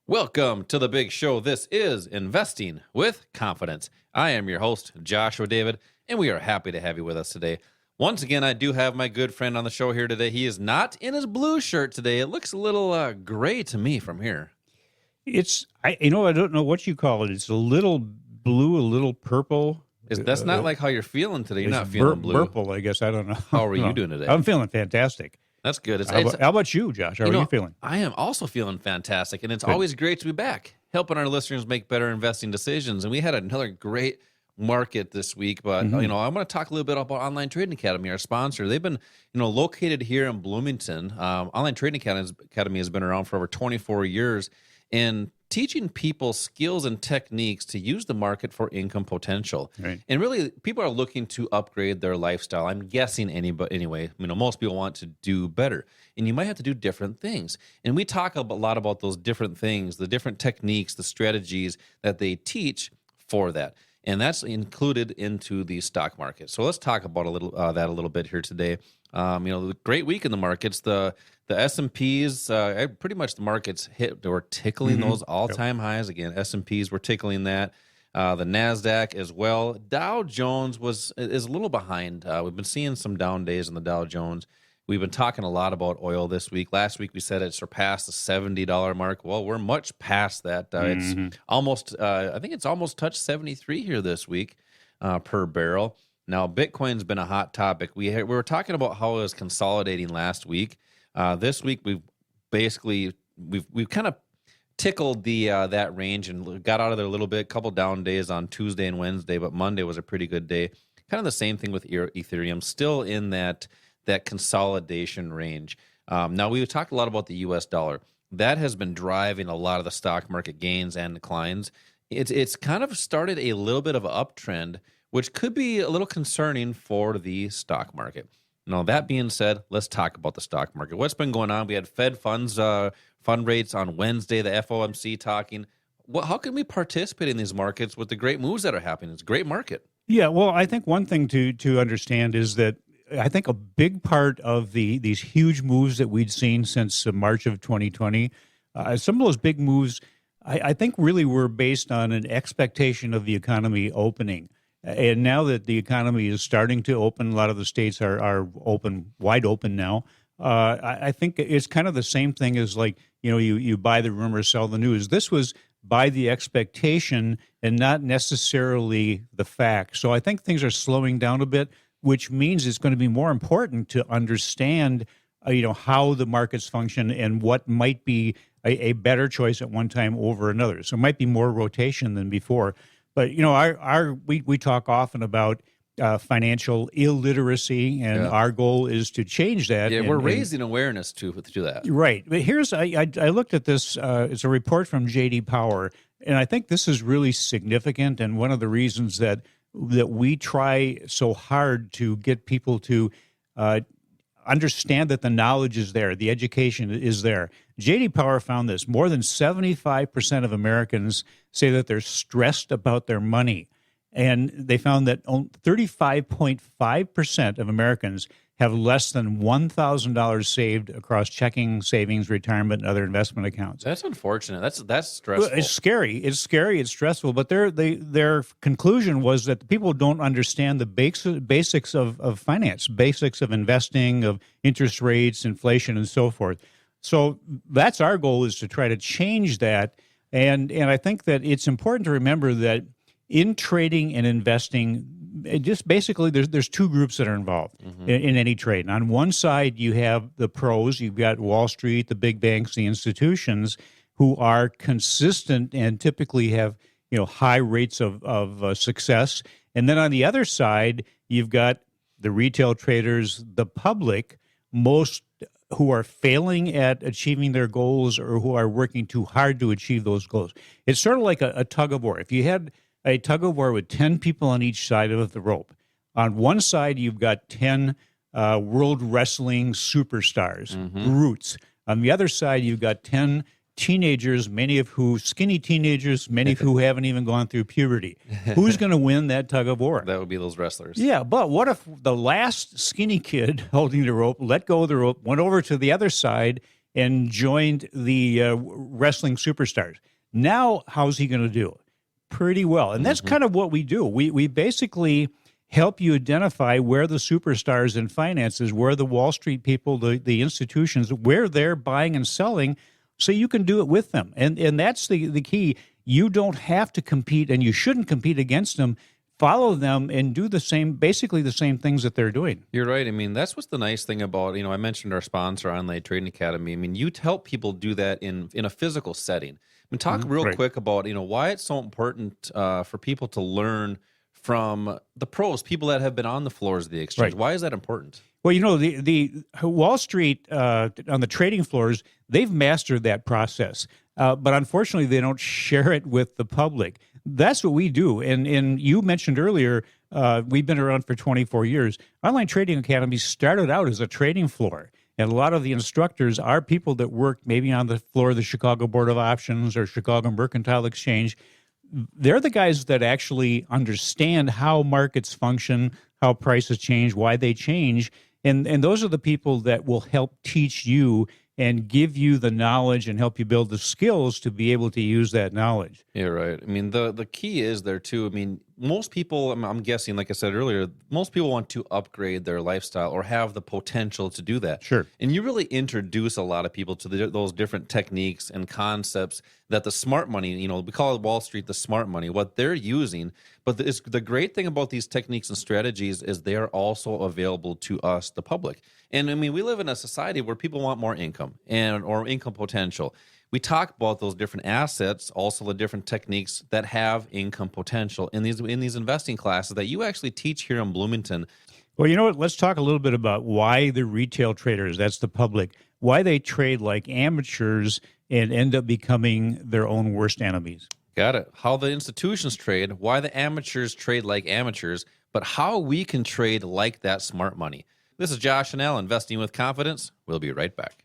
Welcome to the big show. This is Investing with Confidence. I am your host, Joshua David, and we are happy to have you with us today. Once again, I do have my good friend on the show here today. He is not in his blue shirt today. It looks a little gray to me from here. I don't know what you call it. It's a little blue, a little purple. That's not like how you're feeling today. You're not feeling blue. Purple, I guess. I don't know. How are you doing today? I'm feeling fantastic. That's good. How about you, Josh? How are you feeling? I am also feeling fantastic, and it's always great to be back, helping our listeners make better investing decisions. And we had another great market this week, but I want to talk a little bit about Online Trading Academy, our sponsor. They've been, located here in Bloomington. Online Trading Academy has been around for over 24 years, and teaching people skills and techniques to use the market for income potential. Right. And really, people are looking to upgrade their lifestyle. I'm guessing anyway, most people want to do better. And you might have to do different things. And we talk a lot about those different things, the different techniques, the strategies that they teach for that. And that's included into the stock market. So let's talk about that a little bit here today. Great week in the markets. The S&Ps, pretty much the markets hit. They were tickling those all-time highs again. S&Ps were tickling that. The Nasdaq as well. Dow Jones is a little behind. We've been seeing some down days in the Dow Jones. We've been talking a lot about oil this week. Last week we said it surpassed the $70 mark. Well, we're much past that. It's almost, I think it's almost touched 73 here this week per barrel. Now, Bitcoin's been a hot topic. We were talking about how it was consolidating last week. This week we've kind of tickled that range and got out of there a little bit. A couple down days on Tuesday and Wednesday, but Monday was a pretty good day. Kind of the same thing with Ethereum, still in that consolidation range. Now, we've talked a lot about the U.S. dollar. That has been driving a lot of the stock market gains and declines. It's kind of started a little bit of an uptrend, which could be a little concerning for the stock market. Now, that being said, let's talk about the stock market. What's been going on? We had Fed funds fund rates on Wednesday, the FOMC talking. How can we participate in these markets with the great moves that are happening? It's a great market. Yeah, well, I think one thing to understand is that I think a big part of these huge moves that we'd seen since March of 2020, some of those big moves, I think really were based on an expectation of the economy opening. And now that the economy is starting to open, a lot of the states are open, wide open now. I think it's kind of the same thing as you buy the rumor, sell the news. This was by the expectation and not necessarily the fact. So I think things are slowing down a bit, which means it's going to be more important to understand, how the markets function and what might be a better choice at one time over another. So it might be more rotation than before. But, we talk often about financial illiteracy, and our goal is to change that. Yeah, we're raising awareness to that. Right. But I looked at this. It's a report from J.D. Power, and I think this is really significant, and one of the reasons that we try so hard to get people to understand that the knowledge is there, the education is there. J.D. Power found this. More than 75% of Americans say that they're stressed about their money. And they found that 35.5% of Americans have less than $1,000 saved across checking, savings, retirement, and other investment accounts. That's unfortunate. That's stressful. Well, it's scary. It's stressful. But their conclusion was that people don't understand the basics of finance, basics of investing, of interest rates, inflation, and so forth. So that's our goal, is to try to change that. And I think that it's important to remember that in trading and investing, just basically there's two groups that are involved in any trade. And on one side, you have the pros. You've got Wall Street, the big banks, the institutions who are consistent and typically have high rates of success. And then on the other side, you've got the retail traders, the public, most who are failing at achieving their goals or who are working too hard to achieve those goals. It's sort of like a tug of war. If you had a tug of war with 10 people on each side of the rope, on one side you've got 10 world wrestling superstars, brutes. On the other side, you've got 10 teenagers, skinny teenagers, many of who haven't even gone through puberty. Who's going to win that tug of war? That would be those wrestlers. Yeah, but what if the last skinny kid holding the rope let go of the rope, went over to the other side, and joined the wrestling superstars. Now, how's he going to do? Pretty well. And that's kind of what we do. We basically help you identify where the superstars in finances, where the Wall Street people, the institutions, where they're buying and selling, so you can do it with them. And that's the key. You don't have to compete, and you shouldn't compete against them. Follow them and do basically the same things that they're doing. You're right. I mean, that's what's the nice thing about, I mentioned our sponsor, Online Trading Academy. I mean, you help people do that in a physical setting. I mean, talk real quick about, why it's so important for people to learn from the pros, people that have been on the floors of the exchange. Right. Why is that important? Well, the Wall Street on the trading floors, they've mastered that process. But unfortunately, they don't share it with the public. That's what we do. And you mentioned earlier, we've been around for 24 years. Online Trading Academy started out as a trading floor. And a lot of the instructors are people that worked maybe on the floor of the Chicago Board of Options or Chicago Mercantile Exchange. They're the guys that actually understand how markets function, how prices change, why they change. And those are the people that will help teach you and give you the knowledge and help you build the skills to be able to use that knowledge. Yeah, right. I mean, the key is there too. I mean, most people, I'm guessing, like I said earlier, most people want to upgrade their lifestyle or have the potential to do that. Sure. And you really introduce a lot of people to those different techniques and concepts that the smart money, we call it Wall Street the smart money, what they're using. But the great thing about these techniques and strategies is they are also available to us, the public. And I mean, we live in a society where people want more income or income potential. We talk about those different assets, also the different techniques that have income potential in these investing classes that you actually teach here in Bloomington. Well, you know what? Let's talk a little bit about why the retail traders, that's the public, why they trade like amateurs and end up becoming their own worst enemies. Got it. How the institutions trade, why the amateurs trade like amateurs, but how we can trade like that smart money. This is Josh and Al, Investing with Confidence. We'll be right back.